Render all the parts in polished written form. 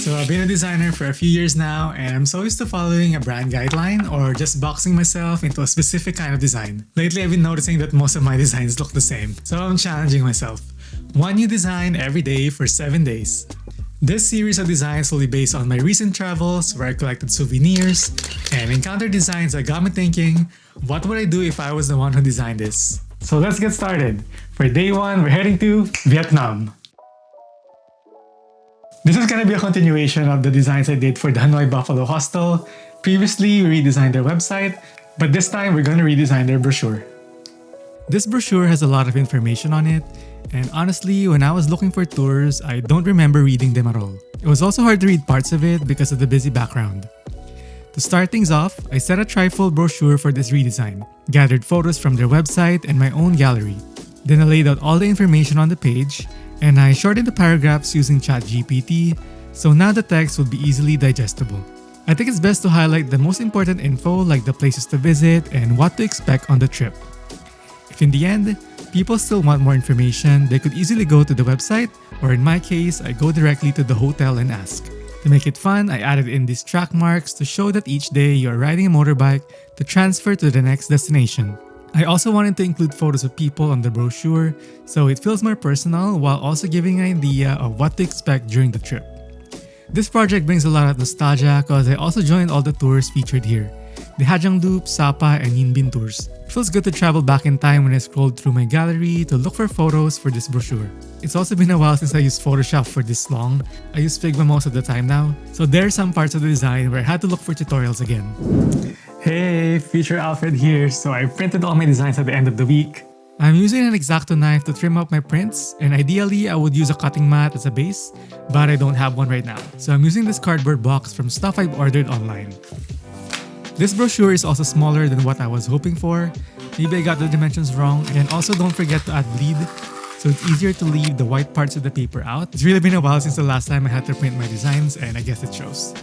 So I've been a designer for a few years now, and I'm so used to following a brand guideline or just boxing myself into a specific kind of design. Lately, I've been noticing that most of my designs look the same, so I'm challenging myself. One new design every day for 7 days. This series of designs will be based on my recent travels where I collected souvenirs and encountered designs that got me thinking, what would I do if I was the one who designed this? So let's get started. For day 1, we're heading to Vietnam. This is going to be a continuation of the designs I did for the Hanoi Buffalo Hostel. Previously, we redesigned their website, but this time we're going to redesign their brochure. This brochure has a lot of information on it, and honestly, when I was looking for tours, I don't remember reading them at all. It was also hard to read parts of it because of the busy background. To start things off, I set a trifold brochure for this redesign, gathered photos from their website and my own gallery. Then I laid out all the information on the page, and I shortened the paragraphs using ChatGPT, so now the text will be easily digestible. I think it's best to highlight the most important info like the places to visit and what to expect on the trip. If in the end, people still want more information, they could easily go to the website, or in my case, I go directly to the hotel and ask. To make it fun, I added in these track marks to show that each day you are riding a motorbike to transfer to the next destination. I also wanted to include photos of people on the brochure so it feels more personal while also giving an idea of what to expect during the trip. This project brings a lot of nostalgia because I also joined all the tours featured here. The Hajang Loop, Sapa, and Yin Bin tours. It feels good to travel back in time when I scrolled through my gallery to look for photos for this brochure. It's also been a while since I used Photoshop for this long. I use Figma most of the time now, so there are some parts of the design where I had to look for tutorials again. Hey, Future Alfred here. So I printed all my designs at the end of the week. I'm using an X-Acto knife to trim up my prints, and ideally I would use a cutting mat as a base, but I don't have one right now. So I'm using this cardboard box from stuff I've ordered online. This brochure is also smaller than what I was hoping for. Maybe I got the dimensions wrong, and also don't forget to add bleed, so it's easier to leave the white parts of the paper out. It's really been a while since the last time I had to print my designs, and I guess it shows.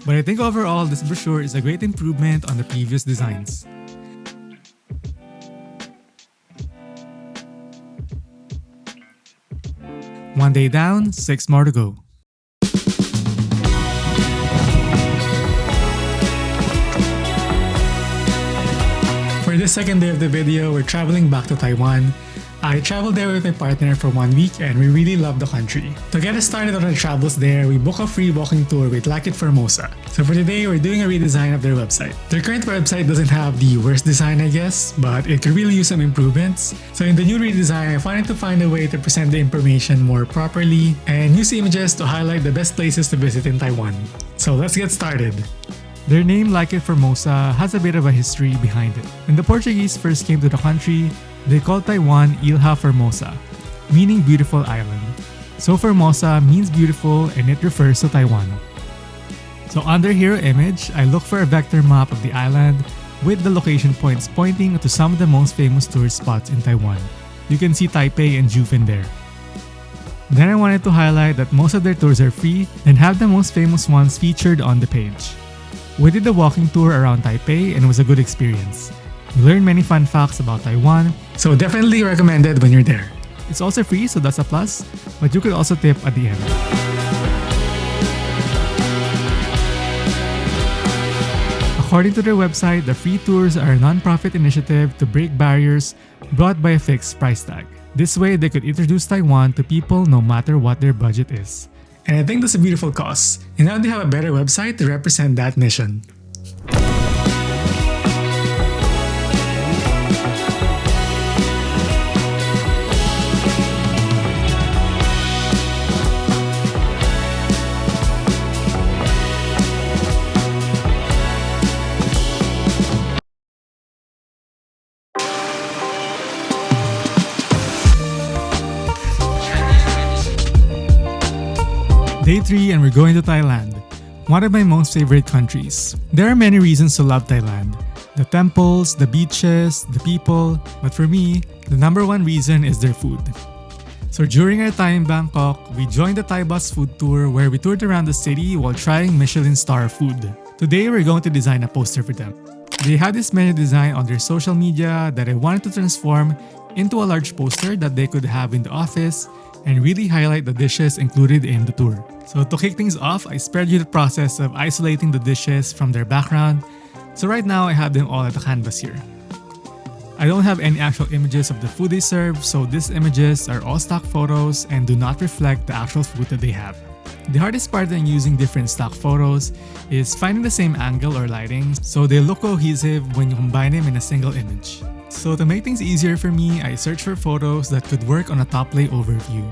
But I think overall, this brochure is a great improvement on the previous designs. One day down, 6 more to go. For the second day of the video, we're traveling back to Taiwan. I traveled there with my partner for 1 week and we really love the country. To get us started on our travels there, we booked a free walking tour with Like It Formosa. So for today, we're doing a redesign of their website. Their current website doesn't have the worst design, I guess, but it could really use some improvements. So in the new redesign, I wanted to find a way to present the information more properly and use images to highlight the best places to visit in Taiwan. So let's get started. Their name, Like It Formosa, has a bit of a history behind it. When the Portuguese first came to the country, they called Taiwan Ilha Formosa, meaning beautiful island. So Formosa means beautiful and it refers to Taiwan. So on their hero image, I looked for a vector map of the island with the location points pointing to some of the most famous tourist spots in Taiwan. You can see Taipei and Juven there. Then I wanted to highlight that most of their tours are free and have the most famous ones featured on the page. We did a walking tour around Taipei and it was a good experience. We learned many fun facts about Taiwan, so definitely recommended when you're there. It's also free, so that's a plus, but you could also tip at the end. According to their website, the free tours are a non-profit initiative to break barriers brought by a fixed price tag. This way, they could introduce Taiwan to people no matter what their budget is. And I think that's a beautiful cause, and now they have a better website to represent that mission. Day 3 and we're going to Thailand, one of my most favorite countries. There are many reasons to love Thailand. The temples, the beaches, the people, but for me, the number one reason is their food. So during our time in Bangkok, we joined the Thai bus food tour where we toured around the city while trying Michelin star food. Today we're going to design a poster for them. They had this menu design on their social media that I wanted to transform into a large poster that they could have in the office and really highlight the dishes included in the tour. So to kick things off, I spared you the process of isolating the dishes from their background. So right now I have them all at the canvas here. I don't have any actual images of the food they serve, so these images are all stock photos and do not reflect the actual food that they have. The hardest part in using different stock photos is finding the same angle or lighting so they look cohesive when you combine them in a single image. So to make things easier for me, I searched for photos that could work on a top lay overview.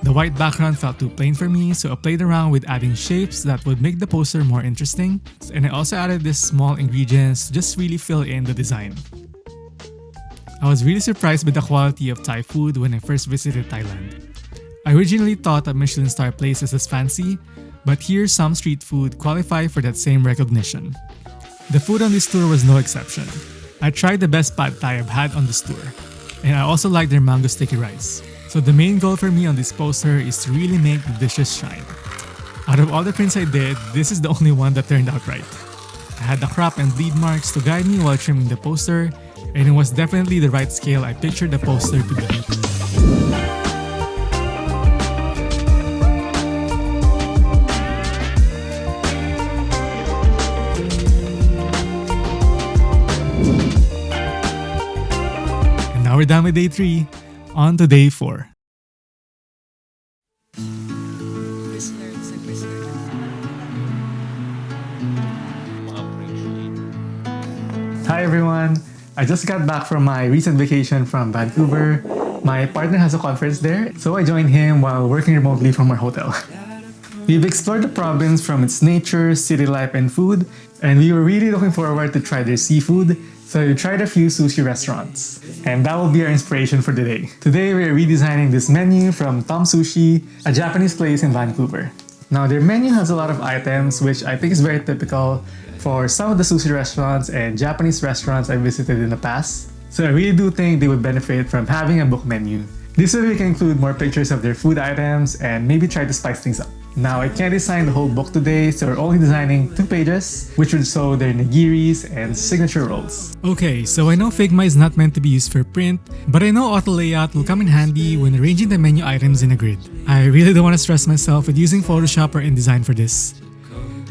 The white background felt too plain for me, so I played around with adding shapes that would make the poster more interesting, and I also added these small ingredients to just really fill in the design. I was really surprised with the quality of Thai food when I first visited Thailand. I originally thought that Michelin star places is fancy, but here some street food qualify for that same recognition. The food on this tour was no exception. I tried the best pad thai I've had on this tour, and I also liked their mango sticky rice. So the main goal for me on this poster is to really make the dishes shine. Out of all the prints I did, this is the only one that turned out right. I had the crop and bleed marks to guide me while trimming the poster, and it was definitely the right scale I pictured the poster to be. Now we're done with day 3, on to day 4. Hi everyone! I just got back from my recent vacation from Vancouver. My partner has a conference there, so I joined him while working remotely from our hotel. We've explored the province from its nature, city life, and food, and we were really looking forward to try their seafood, so we tried a few sushi restaurants. And that will be our inspiration for today. Today, we're redesigning this menu from Tom Sushi, a Japanese place in Vancouver. Now, their menu has a lot of items, which I think is very typical for some of the sushi restaurants and Japanese restaurants I visited in the past. So I really do think they would benefit from having a book menu. This way we can include more pictures of their food items and maybe try to spice things up. Now, I can't design the whole book today, so we're only designing 2 pages, which would show their nigiris and signature rolls. Okay, so I know Figma is not meant to be used for print, but I know auto layout will come in handy when arranging the menu items in a grid. I really don't want to stress myself with using Photoshop or InDesign for this.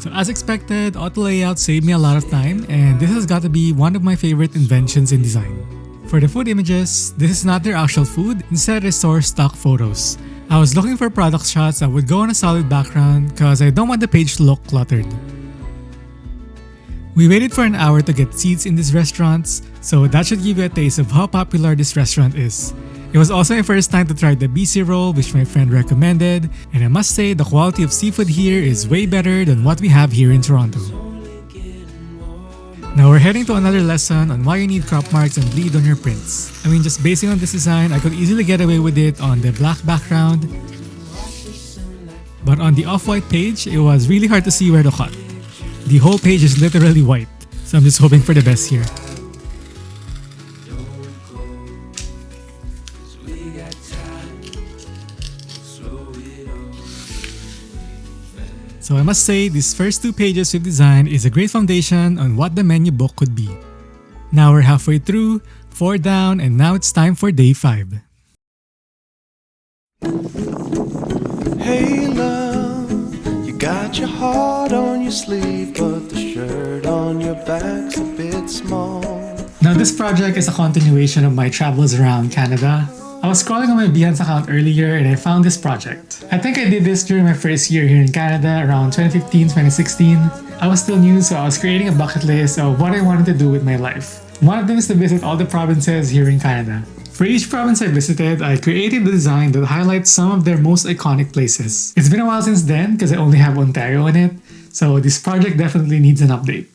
So as expected, auto layout saved me a lot of time, and this has got to be one of my favorite inventions in design. For the food images, this is not their actual food, instead I store stock photos. I was looking for product shots that would go on a solid background because I don't want the page to look cluttered. We waited for an hour to get seats in these restaurants, so that should give you a taste of how popular this restaurant is. It was also my first time to try the BC roll, which my friend recommended, and I must say the quality of seafood here is way better than what we have here in Toronto. Now we're heading to another lesson on why you need crop marks and bleed on your prints. I mean, just basing on this design, I could easily get away with it on the black background. But on the off-white page, it was really hard to see where to cut. The whole page is literally white, so I'm just hoping for the best here. So I must say, these first 2 pages we've designed is a great foundation on what the menu book could be. Now we're halfway through, 4 down, and now it's time for day 5. Hey love, you got your heart on your sleeve, but the shirt on your back's a bit small. Now this project is a continuation of my travels around Canada. I was scrolling on my Behance account earlier and I found this project. I think I did this during my first year here in Canada around 2015-2016. I was still new, so I was creating a bucket list of what I wanted to do with my life. One of them is to visit all the provinces here in Canada. For each province I visited, I created the design that highlights some of their most iconic places. It's been a while since then because I only have Ontario in it, so this project definitely needs an update.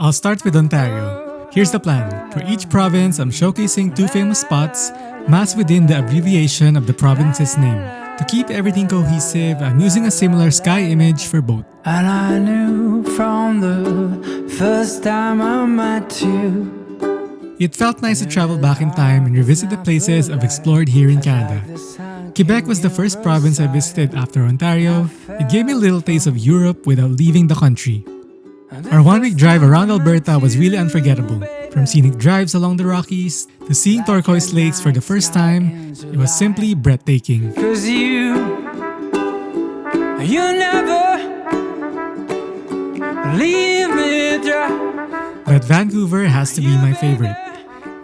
I'll start with Ontario. Here's the plan. For each province, I'm showcasing 2 famous spots masked within the abbreviation of the province's name. To keep everything cohesive, I'm using a similar sky image for both. And I knew from the first time I met you. It felt nice to travel back in time and revisit the places I've explored here in Canada. Quebec was the first province I visited after Ontario. It gave me a little taste of Europe without leaving the country. Our one-week drive around Alberta was really unforgettable. From scenic drives along the Rockies to seeing turquoise lakes for the first time, it was simply breathtaking. Cause you never leave me dry. But Vancouver has to be my favorite.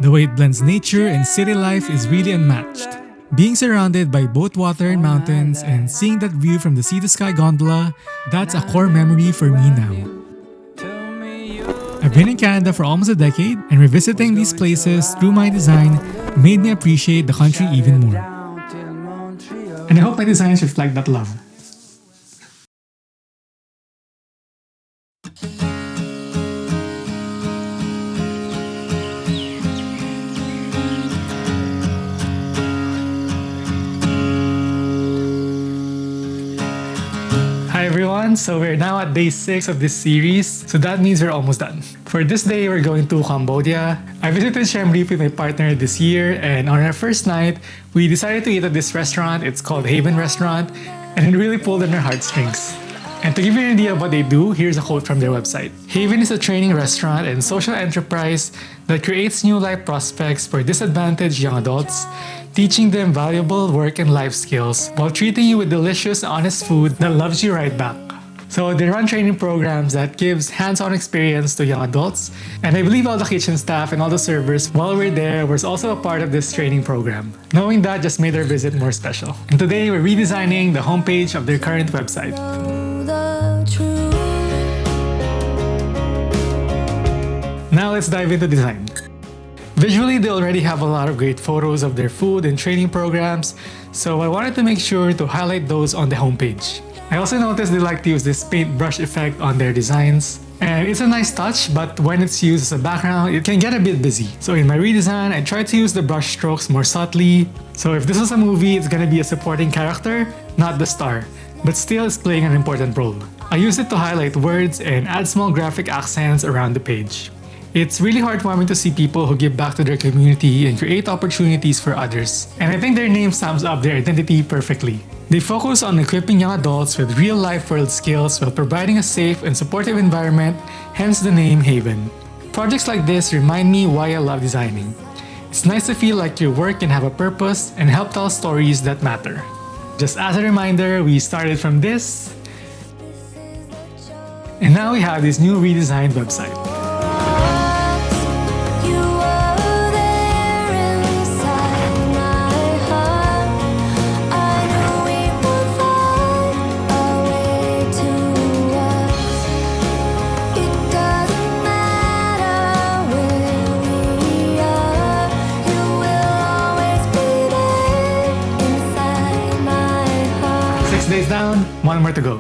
The way it blends nature and city life is really unmatched. Being surrounded by both water and mountains and seeing that view from the Sea to Sky gondola, that's a core memory for me now. I've been in Canada for almost a decade, and revisiting these places through my design made me appreciate the country even more. And I hope my designs reflect that love. Hi everyone, so we're now at day 6 of this series, so that means we're almost done. For this day, we're going to Cambodia. I visited Siem Reap with my partner this year, and on our first night, we decided to eat at this restaurant. It's called Haven Restaurant, and it really pulled on our heartstrings. And to give you an idea of what they do, here's a quote from their website. Haven is a training restaurant and social enterprise that creates new life prospects for disadvantaged young adults, teaching them valuable work and life skills while treating you with delicious, honest food that loves you right back. So they run training programs that gives hands-on experience to young adults, and I believe all the kitchen staff and all the servers while we're there was also a part of this training program. Knowing that just made our visit more special. And today we're redesigning the homepage of their current website. Now let's dive into design. Visually, they already have a lot of great photos of their food and training programs, so I wanted to make sure to highlight those on the homepage. I also noticed they like to use this paintbrush effect on their designs. And it's a nice touch, but when it's used as a background, it can get a bit busy. So in my redesign, I tried to use the brush strokes more subtly. So if this was a movie, it's gonna be a supporting character, not the star, but still it's playing an important role. I used it to highlight words and add small graphic accents around the page. It's really heartwarming to see people who give back to their community and create opportunities for others. And I think their name sums up their identity perfectly. They focus on equipping young adults with real-life world skills while providing a safe and supportive environment, hence the name Haven. Projects like this remind me why I love designing. It's nice to feel like your work can have a purpose and help tell stories that matter. Just as a reminder, we started from this, and now we have this new redesigned website. Days down, one more to go.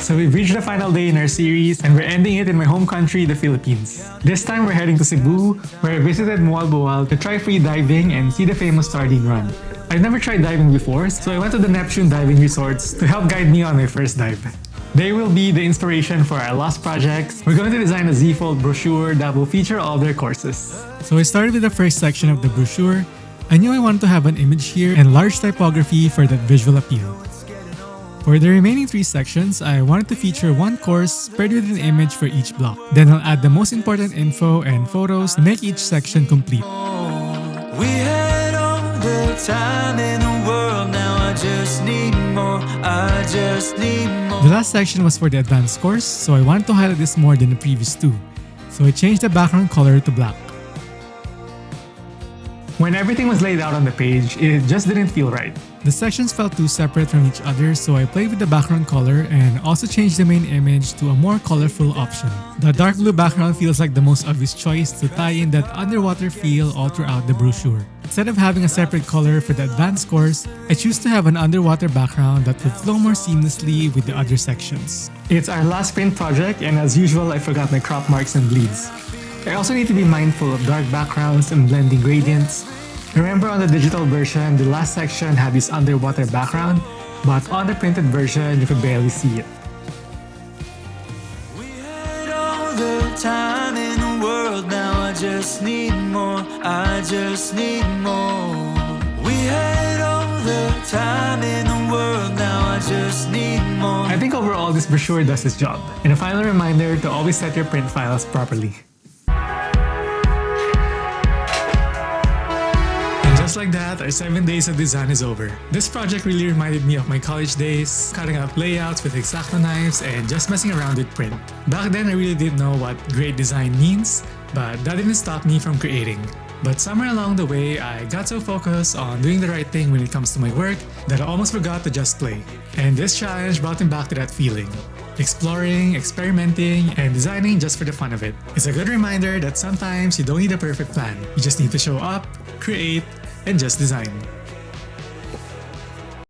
So we've reached the final day in our series, and we're ending it in my home country, the Philippines. This time we're heading to Cebu, where I visited Mual Boal to try free diving and see the famous sardine run. I've never tried diving before, so I went to the Neptune diving resorts to help guide me on my first dive. They will be the inspiration for our last projects. We're going to design a Z-fold brochure that will feature all their courses. So I started with the first section of the brochure. I knew I wanted to have an image here and large typography for that visual appeal. For the remaining 3 sections, I wanted to feature one course paired with an image for each block. Then I'll add the most important info and photos to make each section complete. We had all the time in the world, now I just need more, I just need more. The last section was for the advanced course, so I wanted to highlight this more than the previous 2. So I changed the background color to black. When everything was laid out on the page, it just didn't feel right. The sections felt too separate from each other, so I played with the background color and also changed the main image to a more colorful option. The dark blue background feels like the most obvious choice to tie in that underwater feel all throughout the brochure. Instead of having a separate color for the advanced course, I choose to have an underwater background that would flow more seamlessly with the other sections. It's our last paint project, and as usual, I forgot my crop marks and bleeds. I also need to be mindful of dark backgrounds and blending gradients. Remember on the digital version, the last section had this underwater background, but on the printed version, you could barely see it. the time in the world, now I just need more, I just need more. We had all the time in the world, now I just need more. I think overall this brochure does its job. And a final reminder to always set your print files properly. Just like that, our 7 days of design is over. This project really reminded me of my college days, cutting up layouts with X-Acto knives and just messing around with print. Back then, I really didn't know what great design means, but that didn't stop me from creating. But somewhere along the way, I got so focused on doing the right thing when it comes to my work that I almost forgot to just play. And this challenge brought me back to that feeling. Exploring, experimenting, and designing just for the fun of it. It's a good reminder that sometimes you don't need a perfect plan. You just need to show up, create, and just design.